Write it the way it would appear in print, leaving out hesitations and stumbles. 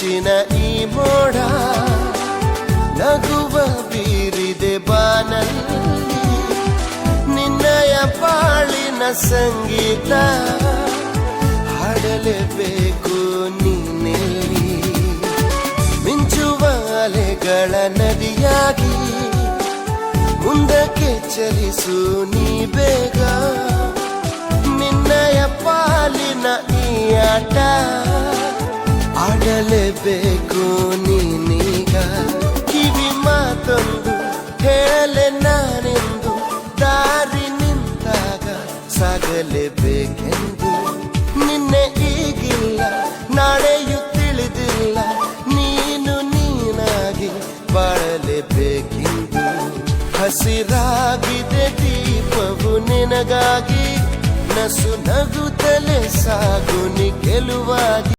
ಮಿಂಚಿನ ಈ ಮೋಡ ನಗುವ ಬೀರಿದೆ ಬಾನಲ್ಲಿ, ನಿನ್ನಯ ಬಾಳಿನ ಸಂಗೀತ ಹಾಡಲೇಬೇಕು ನೀನೆಲ್ಲಿ. ಮಿಂಚುವ ಅಲೆಗಳ ನದಿಯಾಗಿ ಮುಂದಕ್ಕೆ ಚಲಿಸು ನೀ ಬೇಗ, ನಿನ್ನಯ ಪಾಲಿನ ಈ ಆಟ ಆಡಲೇಬೇಕು ನೀನೀಗ. ಕಿವಿ ಮಾತೊಂದು ಹೇಳಲೆ ನಾನೆಂದು, ದಾರಿ ನಿಂತಾಗ ಸಾಗಲೇಬೇಕೆಂದು. ನಿನ್ನೆ ಈಗಿಲ್ಲ ನಾಳೆಯೂ ತಿಳಿದಿಲ್ಲ, ನೀನು ನೀನಾಗಿ ಬಾಳಲೇಬೇಕೆಂದು. ಹಸಿರಾಗಿದೆ ದೀಪವು ನಿನಗಾಗಿ, ನಸು ನಗುತ್ತಲೇ ಸಾಗು ನೀ ಗೆಲುವಾಗಿ.